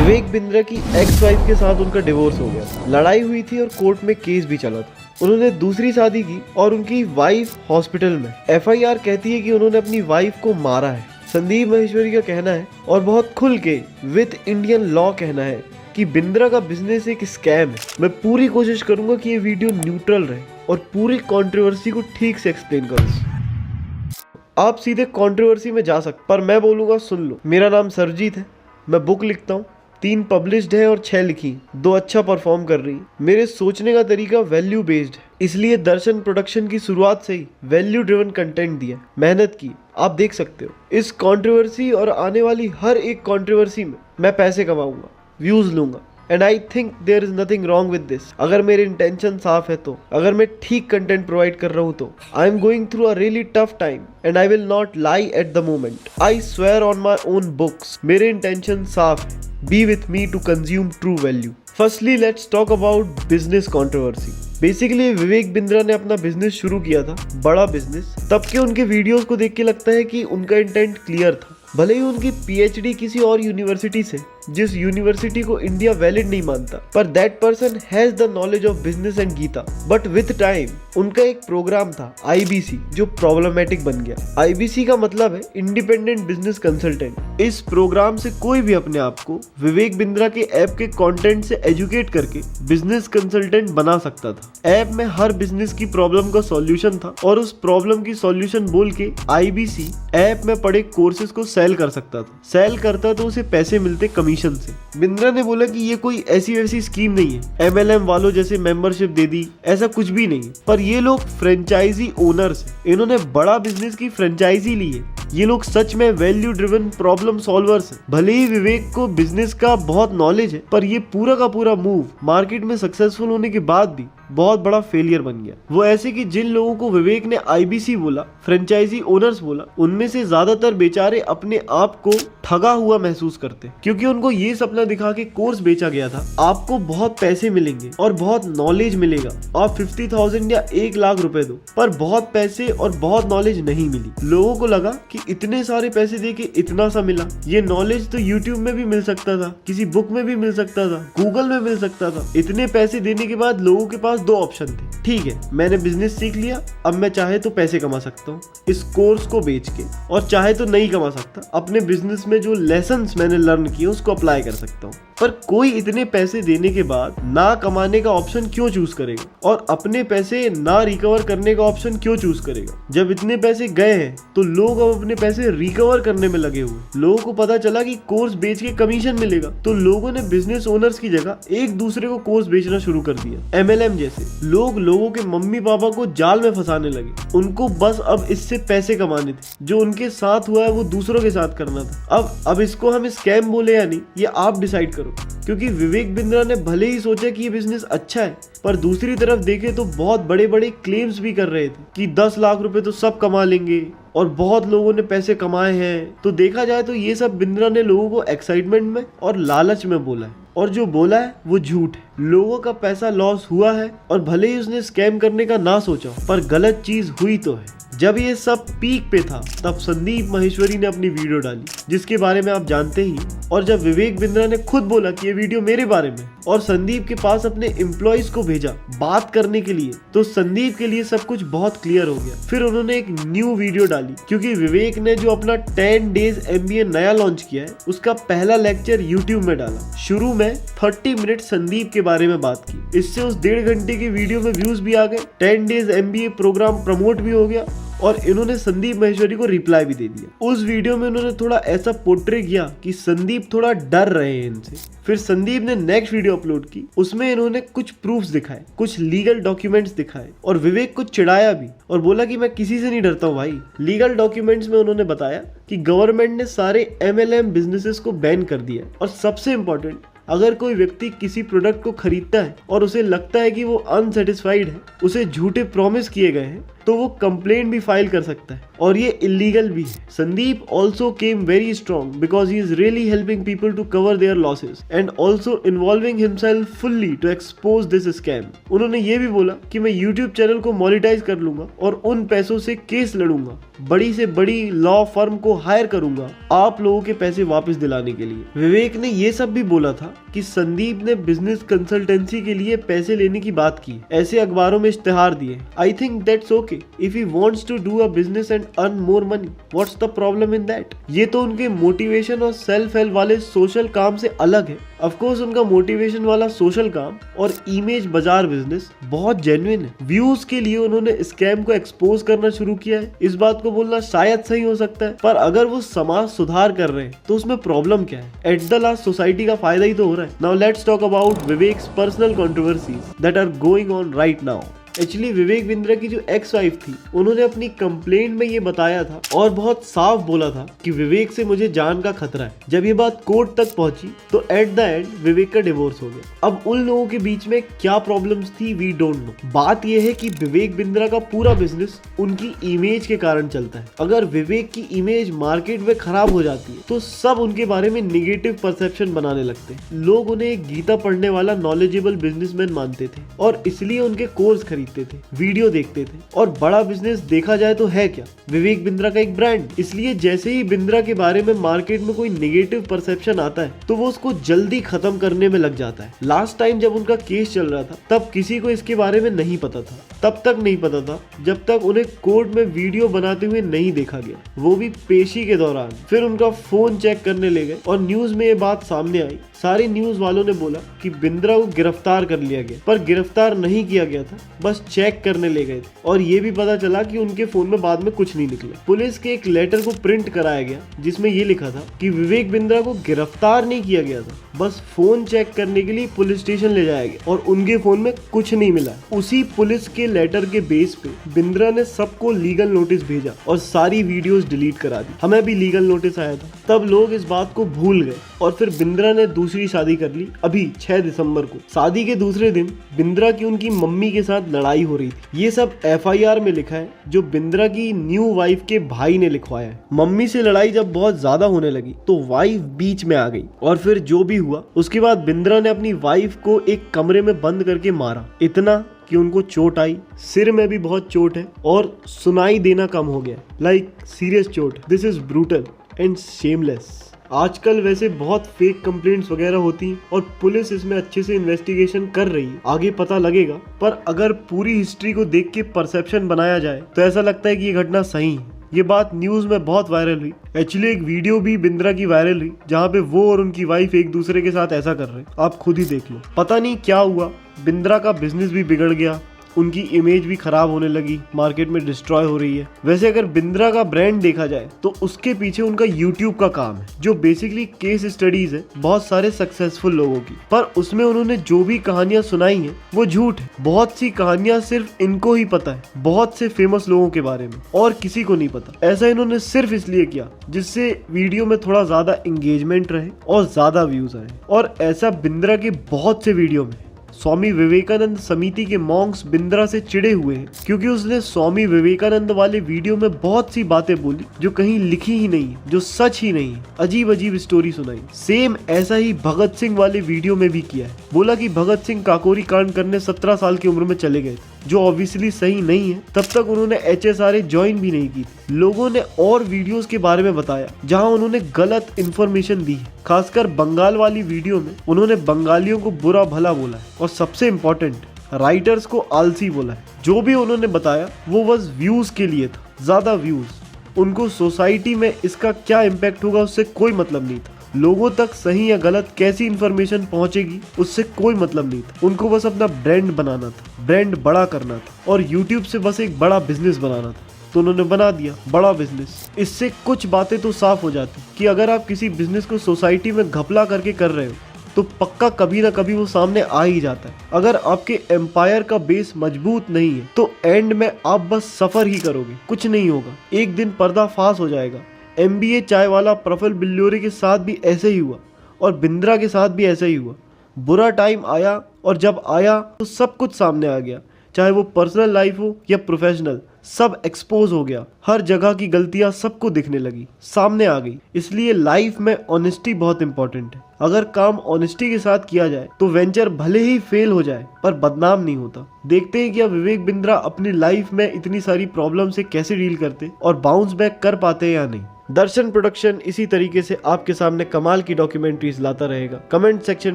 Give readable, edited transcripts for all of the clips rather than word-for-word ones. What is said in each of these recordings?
विवेक बिंद्रा की ex wife के साथ उनका डिवोर्स हो गया था। लड़ाई हुई थी और कोर्ट में केस भी चला था। उन्होंने दूसरी शादी की और उनकी वाइफ हॉस्पिटल में। एफआईआर कहती है कि उन्होंने अपनी वाइफ को मारा है। संदीप माहेश्वरी का कहना है और बहुत खुल के विद इंडियन लॉ कहना है कि बिंद्रा का बिजनेस एक स्कैम है। मैं पूरी कोशिश करूंगा कि ये वीडियो न्यूट्रल रहे और पूरी कंट्रोवर्सी को ठीक से एक्सप्लेन करूं। आप सीधे कंट्रोवर्सी में जा सकते, पर मैं बोलूंगा सुन लो। मेरा नाम सरजीत है, मैं बुक लिखता हूँ, 3 पब्लिश्ड है और 6 लिखी, 2 अच्छा परफॉर्म कर रही। मेरे सोचने का तरीका वैल्यू बेस्ड है, इसलिए दर्शन प्रोडक्शन की शुरुआत से ही वैल्यू ड्रिवन कंटेंट दिया, मेहनत की, आप देख सकते हो। इस कंट्रोवर्सी और आने वाली हर एक कंट्रोवर्सी में मैं पैसे कमाऊंगा, व्यूज लूंगा, and I think there is nothing wrong with this. अगर मेरे इंटेंशन साफ है तो, अगर मैं ठीक कंटेंट प्रोवाइड कर रहा हूँ तो। I am going through a really tough time and I will not lie at the moment. I swear on my own books, मेरे इंटेंशन साफ है। Be with me to consume true value. Firstly let's talk about business controversy. Basically Vivek Bindra ने अपना business शुरू किया था, बड़ा business. तब के उनके वीडियोस को देख के लगता है कि उनका इंटेंट क्लियर था। भले ही उनकी पीएचडी किसी और यूनिवर्सिटी से, जिस यूनिवर्सिटी को इंडिया वैलिड नहीं मानता, पर that person has the knowledge of business and Gita. But with time उनका एक प्रोग्राम था आईबीसी, जो प्रॉब्लमेटिक बन गया। आईबीसी का मतलब है इंडिपेंडेंट बिजनेस कंसल्टेंट। इस प्रोग्राम से कोई भी अपने आप को विवेक बिंद्रा के ऐप के कंटेंट से एजुकेट करके बिजनेस कंसल्टेंट बना सकता था। ऐप में हर बिजनेस की प्रॉब्लम का सॉल्यूशन था और उस प्रॉब्लम की सॉल्यूशन बोल के आईबीसी ऐप में पड़े कोर्सेज को सेल कर सकता था। सेल करता तो उसे पैसे मिलते कमीशन से। बिंद्रा ने बोला कि ये कोई ऐसी वैसी स्कीम नहीं है, एमएलएम वालों जैसे मेंबरशिप दे दी, ऐसा कुछ भी नहीं है। पर ये लोग फ्रेंचाइजी ओनर्स हैं, इन्होंने बड़ा बिजनेस की फ्रेंचाइजी ली है। ये लोग सच में वैल्यू ड्रिवन प्रॉब्लम सॉल्वर्स हैं। भले ही विवेक को बिजनेस का बहुत नॉलेज है, पर ये पूरा का पूरा मूव मार्केट में सक्सेसफुल होने के बाद भी बहुत बड़ा फेलियर बन गया। वो ऐसे कि जिन लोगों को विवेक ने आईबीसी बोला, फ्रेंचाइजी ओनर्स बोला, उनमें से ज्यादातर बेचारे अपने आप को ठगा हुआ महसूस करते, क्योंकि उनको ये सपना दिखा के कोर्स बेचा गया था, आपको बहुत पैसे मिलेंगे और बहुत नॉलेज मिलेगा, आप 50,000 या 1 लाख रुपए दो। पर बहुत पैसे और बहुत नॉलेज नहीं मिली। लोगों को लगा कि इतने सारे पैसे देके इतना सा मिला, ये नॉलेज तो यूट्यूब में भी मिल सकता था, किसी बुक में भी मिल सकता था, गूगल में मिल सकता था। इतने पैसे देने के बाद लोगों के पास 2 ऑप्शन थे। ठीक है, मैंने बिजनेस सीख लिया, अब मैं चाहे तो पैसे कमा सकता हूँ इस कोर्स को बेच के, और चाहे तो नहीं कमा सकता, अपने बिजनेस में जो लेसन्स मैंने लर्न किए उसको अप्लाई कर सकता हूँ। पर कोई इतने पैसे देने के बाद ना कमाने का ऑप्शन क्यों चूज करेगा, और अपने पैसे ना रिकवर करने का ऑप्शन क्यों चूज करेगा? जब इतने पैसे गए हैं तो लोग अब अपने पैसे रिकवर करने में लगे हुए। लोगों को पता चला कि कोर्स बेच के कमीशन मिलेगा, तो लोगों ने बिजनेस ओनर्स की जगह एक दूसरे को कोर्स बेचना शुरू कर दिया। एमएलएम जैसे लोग लोगों के मम्मी पापा को जाल में फंसाने लगे। उनको बस अब इससे पैसे कमाने थे। जो उनके साथ हुआ है वो दूसरों के साथ करना था। अब इसको हम स्कैम बोले या नहीं, ये आप डिसाइड करो। क्योंकि विवेक बिंद्रा ने भले ही सोचा कि ये बिजनेस अच्छा है, पर दूसरी तरफ देखे तो बहुत बड़े बड़े क्लेम्स भी कर रहे थे कि 10 लाख रुपए तो सब कमा लेंगे और बहुत लोगों ने पैसे कमाए हैं। तो देखा जाए तो ये सब बिंद्रा ने लोगों को एक्साइटमेंट में और लालच में बोला है, और जो बोला है वो झूठ है। लोगों का पैसा लॉस हुआ है, और भले ही उसने स्कैम करने का ना सोचा, पर गलत चीज हुई तो है। जब ये सब पीक पे था तब संदीप माहेश्वरी ने अपनी वीडियो डाली, जिसके बारे में आप जानते ही। और जब विवेक बिंद्रा ने खुद बोला कि ये वीडियो मेरे बारे में, और संदीप के पास अपने एम्प्लॉइज को भेजा बात करने के लिए, तो संदीप के लिए सब कुछ बहुत क्लियर हो गया। फिर उन्होंने एक न्यू वीडियो डाली, क्योंकि विवेक ने जो अपना 10 डेज MBA नया लॉन्च किया है, उसका पहला लेक्चर यूट्यूब में डाला। शुरू में 30 मिनट संदीप के बारे में बात की। इससे उस 1.5 घंटे की वीडियो में व्यूज भी आ गए, 10 डेज MBA प्रोग्राम प्रमोट भी हो गया, और इन्होंने संदीप माहेश्वरी को रिप्लाई भी दे दिया। उस वीडियो में उन्होंने थोड़ा ऐसा पोर्ट्रे किया कि संदीप थोड़ा डर रहे हैं इनसे। फिर संदीप ने नेक्स्ट वीडियो अपलोड की, उसमें इन्होंने कुछ प्रूफ्स दिखाए, कुछ लीगल डॉक्यूमेंट्स दिखाए, और विवेक को चिढ़ाया भी और बोला कि मैं किसी से नहीं डरता हूँ भाई। लीगल डॉक्यूमेंट्स में उन्होंने बताया कि गवर्नमेंट ने सारे MLM बिजनेसेस को बैन कर दिया, और सबसे इंपॉर्टेंट, अगर कोई व्यक्ति किसी प्रोडक्ट को खरीदता है और उसे लगता है कि वो अनसेटिस्फाइड है, उसे झूठे प्रॉमिस किए गए हैं, तो वो कंप्लेंट भी फाइल कर सकता है और ये इलीगल भी है। Sandeep also came very strong because he is really helping people to cover their losses and also involving himself fully to expose this scam. उन्होंने ये भी बोला कि मैं यूट्यूब चैनल को मोनेटाइज कर लूंगा और उन पैसों से केस लड़ूंगा, बड़ी से बड़ी लॉ फर्म को हायर करूंगा आप लोगों के पैसे वापस दिलाने के लिए। विवेक ने ये सब भी बोला था कि संदीप ने बिजनेस कंसल्टेंसी के लिए पैसे लेने की बात की, ऐसे अखबारों में इश्तेहार दिए। I think that's okay if he wants to do a business and earn more money, what's the problem in that. ये तो उनके मोटिवेशन और सेल्फ हेल्प वाले सोशल काम से अलग है। ऑफ कोर्स उनका मोटिवेशन वाला सोशल काम और इमेज बाजार बिजनेस बहुत जेन्युइन है। व्यूज के लिए उन्होंने स्कैम को एक्सपोज करना शुरू किया है, इस बात को बोलना शायद सही हो सकता है, पर अगर वो समाज सुधार कर रहे हैं तो उसमें प्रॉब्लम क्या है? एट द लास्ट सोसाइटी का फायदा ही तो हो रहा है। Now let's talk about Vivek's personal controversies that are going on right now. Actually Vivek Bindra की जो एक्स वाइफ थी उन्होंने अपनी कंप्लेंट में ये बताया था और बहुत साफ बोला था कि विवेक से मुझे जान का खतरा है। जब ये बात कोर्ट तक पहुंची तो एट द एंड विवेक का डिवोर्स हो गया। अब उन लोगों के बीच में क्या प्रॉब्लम्स थी वी डोंट नो। बात यह है कि विवेक बिंद्रा का पूरा बिजनेस उनकी इमेज के कारण चलता है। अगर विवेक की इमेज मार्केट में खराब हो जाती है तो सब उनके बारे में निगेटिव परसेप्शन बनाने लगते हैं। लोग उन्हें एक गीता पढ़ने वाला नॉलेजेबल बिजनेसमैन मानते थे और इसलिए उनके कोर्स खरीदते थे, वीडियो देखते थे। और बड़ा बिजनेस देखा जाए तो है क्या? विवेक बिंद्रा का एक ब्रांड। इसलिए जैसे ही बिंद्रा के बारे में मार्केट में कोई नेगेटिव परसेप्शन आता है तो वो उसको जल्दी खत्म करने में लग जाता है। लास्ट टाइम जब उनका केस चल रहा था तब किसी को इसके बारे में नहीं पता था। तब तक नहीं पता था जब तक उन्हें कोर्ट में वीडियो बनाते हुए नहीं देखा गया, वो भी पेशी के दौरान। फिर उनका फोन चेक करने ले गए और न्यूज में ये बात सामने आई। सारे न्यूज वालों ने बोला कि बिंद्रा को गिरफ्तार कर लिया गया, पर गिरफ्तार नहीं किया गया था, बस चेक करने ले गए थे। और ये भी पता चला कि उनके फोन में बाद में कुछ नहीं निकला। पुलिस के एक लेटर को प्रिंट कराया गया जिसमें ये लिखा था कि विवेक बिंद्रा को गिरफ्तार नहीं किया गया था, बस फोन चेक करने के लिए पुलिस स्टेशन ले जाया गया और उनके फोन में कुछ नहीं मिला। उसी पुलिस के लेटर के बेस पे बिंद्रा ने सबको लीगल नोटिस भेजा और सारी वीडियोस डिलीट करा दी। हमें भी लीगल नोटिस आया था, तब लोग इस बात को भूल गए और फिर बिंद्रा ने दूसरी शादी कर ली। अभी 6 दिसंबर को शादी के दूसरे दिन बिंद्रा की उनकी मम्मी के साथ लड़ाई हो रही थी। ये सब FIR में लिखा है जो बिंद्रा की न्यू वाइफ के भाई ने लिखवाया है। मम्मी से लड़ाई जब बहुत ज्यादा होने लगी तो वाइफ बीच में आ गई और फिर जो भी हुआ उसके बाद बिंद्रा ने अपनी वाइफ को एक कमरे में बंद करके मारा, इतना कि उनको चोट आई, सिर में भी बहुत चोट है और सुनाई देना कम हो गया, लाइक सीरियस चोट। This is brutal and shameless. आजकल वैसे बहुत फेक कंप्लेंट्स वगैरह होती हैं और पुलिस इसमें अच्छे से इन्वेस्टिगेशन कर रही है, आगे पता लगेगा। पर अगर पूरी हिस्ट्री को देख के परसेप्शन बनाया जाए तो ऐसा लगता है कि ये घटना सही है। ये बात न्यूज में बहुत वायरल हुई। एक्चुअली एक वीडियो भी बिंद्रा की वायरल हुई जहाँ पे वो और उनकी वाइफ एक दूसरे के साथ ऐसा कर रहे हैं। आप खुद ही देख लो। पता नहीं क्या हुआ, बिंद्रा का बिजनेस भी बिगड़ गया, उनकी इमेज भी खराब होने लगी, मार्केट में डिस्ट्रॉय हो रही है। वैसे अगर बिंद्रा का ब्रांड देखा जाए तो उसके पीछे उनका यूट्यूब का काम है जो बेसिकली केस स्टडीज है बहुत सारे सक्सेसफुल लोगों की। पर उसमें उन्होंने जो भी कहानियां सुनाई हैं वो झूठ है। बहुत सी कहानियां सिर्फ इनको ही पता है, बहुत से फेमस लोगों के बारे में, और किसी को नहीं पता। ऐसा इन्होंने सिर्फ इसलिए किया जिससे वीडियो में थोड़ा ज्यादा एंगेजमेंट रहे और ज्यादा व्यूज आए। और ऐसा बिंद्रा के बहुत से वीडियो में स्वामी विवेकानंद समिति के मॉन्क्स बिंद्रा से चिढ़े हुए हैं क्योंकि उसने स्वामी विवेकानंद वाले वीडियो में बहुत सी बातें बोली जो कहीं लिखी ही नहीं है, जो सच ही नहीं है, अजीब अजीब स्टोरी सुनाई। सेम ऐसा ही भगत सिंह वाले वीडियो में भी किया है। बोला कि भगत सिंह काकोरी कांड करने 17 साल की उम्र में चले गए, जो ऑब्वियसली सही नहीं है। तब तक उन्होंने HSRA ज्वाइन भी नहीं की थी। लोगों ने और वीडियोस के बारे में बताया जहां उन्होंने गलत इंफॉर्मेशन दी है। खासकर बंगाल वाली वीडियो में उन्होंने बंगालियों को बुरा भला बोला है और सबसे इम्पोर्टेंट राइटर्स को आलसी बोला है। जो भी उन्होंने बताया वो बस व्यूज के लिए था, ज्यादा व्यूज। उनको सोसाइटी में इसका क्या इम्पैक्ट होगा उससे कोई मतलब नहीं था। लोगों तक सही या गलत कैसी इंफॉर्मेशन पहुंचेगी उससे कोई मतलब नहीं था। उनको बस अपना ब्रांड बनाना था, ब्रांड बड़ा करना था और यूट्यूब से बस एक बड़ा बिजनेस बनाना था। तो उन्होंने बना दिया बड़ा बिजनेस। इससे कुछ बातें तो साफ हो जाती कि अगर आप किसी बिजनेस को सोसाइटी में घपला करके कर रहे हो तो पक्का कभी ना कभी वो सामने आ ही जाता है। अगर आपके एम्पायर का बेस मजबूत नहीं है तो एंड में आप बस सफर ही करोगे, कुछ नहीं होगा। एक दिन पर्दाफाश हो जाएगा। MBA चाय वाला प्रफुल्ल बिल्लोरे के साथ भी ऐसे ही हुआ और बिंद्रा के साथ भी ऐसा ही हुआ। बुरा टाइम आया और जब आया तो सब कुछ सामने आ गया। चाहे वो पर्सनल लाइफ हो या प्रोफेशनल, सब एक्सपोज हो गया। हर जगह की गलतियां सबको दिखने लगी, सामने आ गई। इसलिए लाइफ में ऑनेस्टी बहुत इंपॉर्टेंट है। अगर काम ऑनेस्टी के साथ किया जाए तो वेंचर भले ही फेल हो जाए पर बदनाम नहीं होता। देखते हैं कि अब विवेक बिंद्रा अपनी लाइफ में इतनी सारी प्रॉब्लम से कैसे डील करते और बाउंस बैक कर पाते या नहीं। दर्शन प्रोडक्शन इसी तरीके से आपके सामने कमाल की डॉक्यूमेंट्रीज लाता रहेगा। कमेंट सेक्शन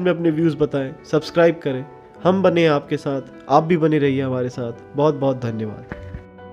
में अपने व्यूज बताएं, सब्सक्राइब करें। हम बने आपके साथ, आप भी बने रहिए हमारे साथ। बहुत बहुत धन्यवाद।